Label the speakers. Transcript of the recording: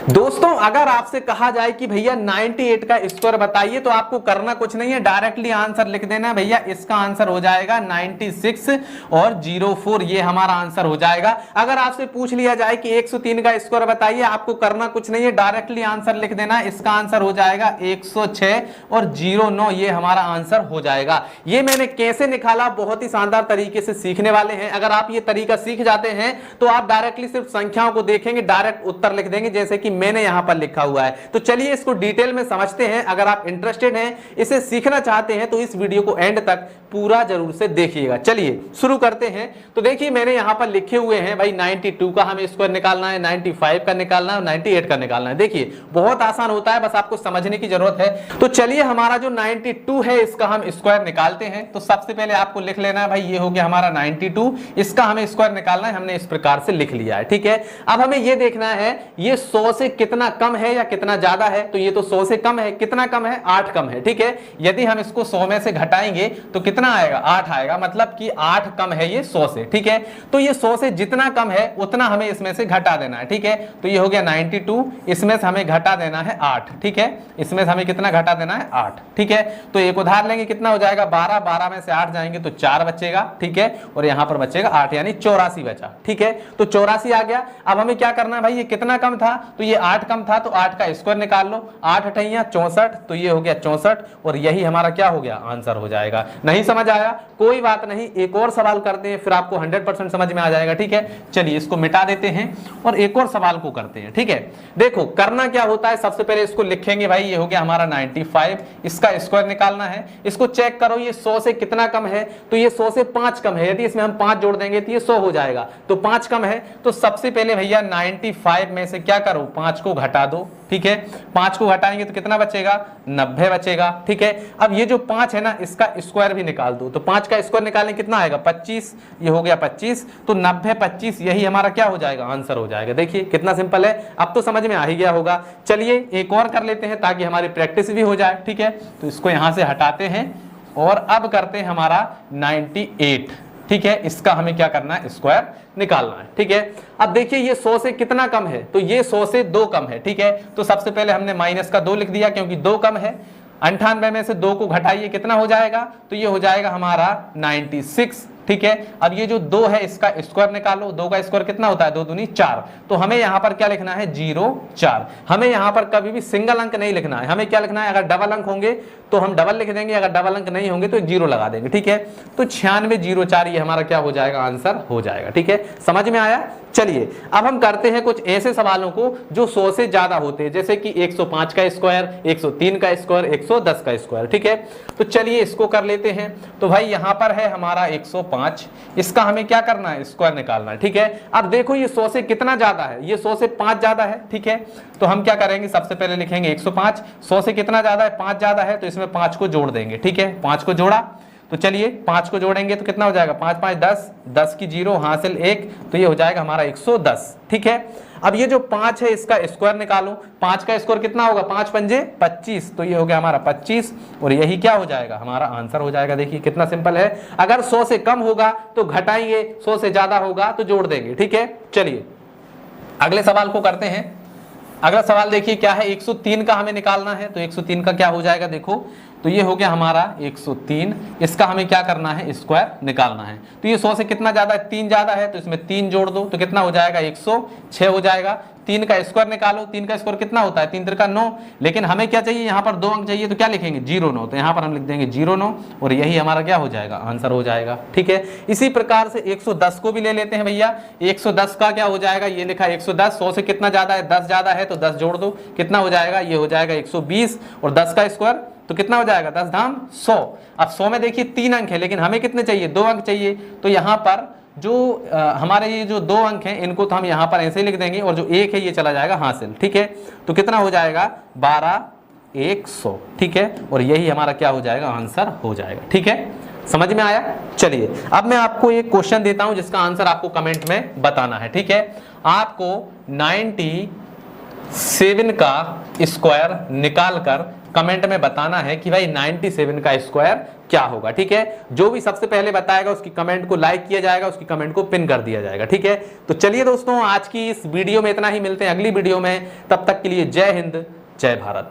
Speaker 1: दोस्तों अगर आपसे कहा जाए कि भैया 98 का स्क्वायर बताइए तो आपको करना कुछ नहीं है, डायरेक्टली आंसर लिख देना। भैया इसका आंसर हो जाएगा 96 और 04, ये हमारा आंसर हो जाएगा। अगर आपसे पूछ लिया जाए कि 103 का स्क्वायर बताइए, आपको करना कुछ नहीं है, डायरेक्टली आंसर लिख देना। इसका आंसर हो जाएगा 106 और 09, ये हमारा आंसर हो जाएगा। ये मैंने कैसे निकाला, बहुत ही शानदार तरीके से सीखने वाले हैं। अगर आप ये तरीका सीख जाते हैं तो आप डायरेक्टली सिर्फ संख्याओं को देखेंगे, डायरेक्ट उत्तर लिख देंगे, जैसे कि मैंने यहां पर लिखा हुआ है। तो चलिए इसको डिटेल में समझते हैं। अगर आप इंटरेस्टेड हैं, इसे सीखना चाहते हैं, तो इस वीडियो को एंड तक पूरा जरूर से देखिएगा। चलिए शुरू करते हैं। तो देखिए मैंने यहां पर लिखे हुए हैं भाई 92 का हमें स्क्वायर निकालना है, 95 का निकालना है और 98 का निकालना है। देखिए बहुत आसान होता है, बस आपको समझने की जरूरत है। तो चलिए हमारा जो 92 है इसका हम स्क्वायर निकालते हैं। तो सबसे पहले आपको लिख लेना है भाई, ये हो गया हमारा 92, इसका हमें स्क्वायर निकालना है। हमने इस प्रकार से लिख लिया है, ठीक है। अब हमें ये देखना है ये 100 से कितना कम है या कितना ज्यादा है। तो ये तो 100 से कम है, कितना कम है, 8 कम है, ठीक है। यदि हम इसको 100 में से घटाएंगे तो कितना आएगा, 8 आएगा, मतलब कि 8 कम है ये 100 से, ठीक है। तो ये 100 से जितना कम है उतना हमें इसमें से घटा देना है, ठीक है। तो ये हो गया 92, इसमें से हमें घटा देना है 8, ठीक है। इसमें से हमें कितना घटा देना है, 8, ठीक है। तो एक उधार लेंगे, कितना हो जाएगा 12, 12 में से 8 जाएंगे तो 4 बचेगा, ठीक है। और यहां पर बचेगा 8, यानी 84 बचा, ठीक है। तो 84 आ गया। अब हमें क्या करना है भाई, ये कितना कम था, तो ये 8 कम था, तो 8 का स्क्वायर निकाल लो। 8 अठैया 64, तो ये हो गया 64 और यही हमारा क्या हो गया, आंसर हो जाएगा। नहीं समझ आया कोई बात नहीं, एक और सवाल करते हैं, फिर आपको 100% समझ में आ जाएगा, ठीक है। चलिए इसको मिटा देते हैं और एक और सवाल को करते हैं, ठीक है। देखो करना क्या होता है, सबसे पहले इसको लिखेंगे भाई, ये हो गया हमारा 95, इसका स्क्वायर निकालना है। इसको चेक करो, ये 100 से कितना कम है, तो ये 100 से 5 कम है। यदि इसमें हम 5 जोड़ देंगे तो ये 100 हो जाएगा, तो 5 कम है। तो सबसे पहले भैया 95 में से क्या करो, 5 को घटा दो, ठीक है। 5 को घटाएंगे तो कितना बचेगा, 90 बचेगा, ठीक है। अब ये जो 5 है ना, इसका स्क्वायर भी निकाल दो। तो 5 का स्क्वायर निकालने कितना आएगा, 25, ये हो गया 25, तो 90 25, यही हमारा क्या हो जाएगा, आंसर हो जाएगा। देखिए कितना सिंपल है, अब तो समझ में आ ही गया होगा। चलिए एक और कर लेते हैं ताकि हमारी प्रैक्टिस भी हो जाए, ठीक है। तो इसको यहां से हटाते हैं और अब करते हैं हमारा 98, ठीक है। इसका हमें क्या करना है, स्क्वायर निकालना है, ठीक है। अब देखिए ये 100 से कितना कम है, तो ये 100 से 2 कम है, ठीक है। तो सबसे पहले हमने माइनस का 2 लिख दिया क्योंकि 2 कम है। 98 में से 2 को घटाइए, कितना हो जाएगा, तो ये हो जाएगा हमारा 96, ठीक है। अब ये जो 2 है इसका स्क्वायर निकालो। 2 का स्क्वायर कितना होता है, 2 दूनी 4। तो हमें यहां पर क्या लिखना है, 04। हमें यहां पर कभी भी सिंगल अंक नहीं लिखना है, हमें क्या लिखना है, अगर डबल अंक होंगे तो हम डबल लिख देंगे, अगर डबल अंक नहीं होंगे तो एक 0 लगा देंगे, ठीक है। तो 9604 ये हमारा क्या हो जाएगा, आंसर हो जाएगा, ठीक है। समझ में आया। चलिए अब हम करते हैं कुछ ऐसे सवालों को जो 100 से ज्यादा होते हैं, जैसे कि 105 का स्क्वायर, 103 का स्क्वायर, 110 का स्क्वायर, ठीक है। तो चलिए इसको कर लेते हैं। तो भाई यहां पर है हमारा 105, इसका हमें क्या करना है, स्क्वायर निकालना है, ठीक है। अब देखो ये 100 से कितना ज्यादा है, ये 100 से 5 ज्यादा है, ठीक है। तो हम क्या करेंगे, सबसे पहले लिखेंगे 105, 100 से कितना ज्यादा है, 5 ज्यादा है, तो इसमें 5 को जोड़ देंगे, ठीक है। 5 को जोड़ा, तो चलिए 5 को जोड़ेंगे तो कितना हो जाएगा, 5 5 10, 10 की 0 हासिल 1, तो ये हो जाएगा हमारा 110, ठीक है। अब ये जो 5 है इसका स्क्वायर निकालो। 5 का स्क्वायर कितना होगा, 5 पंजे 25, तो ये हो गया हमारा 25 और यही क्या हो जाएगा, हमारा आंसर हो जाएगा। देखिए कितना सिंपल है, अगर 100 से कम होगा तो घटाएंगे, 100 से ज्यादा होगा तो जोड़ देंगे, ठीक है। चलिए अगले सवाल को करते हैं। अगला सवाल देखिए क्या है, 103 का हमें निकालना है। तो 103 का क्या हो जाएगा, देखो तो ये हो गया हमारा 103, इसका हमें क्या करना है, स्क्वायर निकालना है। तो ये 100 से कितना ज्यादा है, 3 ज्यादा है, तो इसमें 3 जोड़ दो तो कितना हो जाएगा, 106 हो जाएगा। 3 का स्क्वायर निकालो। 3 का स्क्वायर कितना होता है, 3 3 का 9, लेकिन हमें क्या चाहिए, यहाँ पर 2 अंक चाहिए, तो क्या लिखेंगे, 09, तो यहाँ पर हम लिख देंगे 09 और यही हमारा क्या हो जाएगा, आंसर हो जाएगा, ठीक है। इसी प्रकार से 110 को भी ले लेते हैं भैया। 110 का क्या हो जाएगा, ये लिखा 110, 100 से कितना ज्यादा है, 10 ज्यादा है, तो 10 जोड़ दो, कितना हो जाएगा, ये हो जाएगा 120 और 10 का स्क्वायर तो कितना हो जाएगा, 10 धाम 100। अब 100 में देखिए 3 अंक है, लेकिन हमें कितने चाहिए, 2 अंक चाहिए। तो यहाँ पर जो हमारे ये जो 2 अंक हैं इनको तो हम यहाँ पर ऐसे ही लिख देंगे और जो 1 है ये चला जाएगा हासिल, ठीक है। तो कितना हो जाएगा, 12 100, ठीक है। और यही हमारा क्या हो जाएगा, आंसर हो जाएगा, ठीक है। समझ में आया। चलिए अब मैं आपको एक क्वेश्चन देता हूं जिसका आंसर आपको कमेंट में बताना है, ठीक है। आपको 97 का स्क्वायर निकालकर कमेंट में बताना है कि भाई 97 का स्क्वायर क्या होगा। ठीक है, जो भी सबसे पहले बताएगा उसकी कमेंट को लाइक किया जाएगा, उसकी कमेंट को पिन कर दिया जाएगा। ठीक है, तो चलिए दोस्तों आज की इस वीडियो में इतना ही, मिलते हैं अगली वीडियो में, तब तक के लिए जय हिंद जय भारत।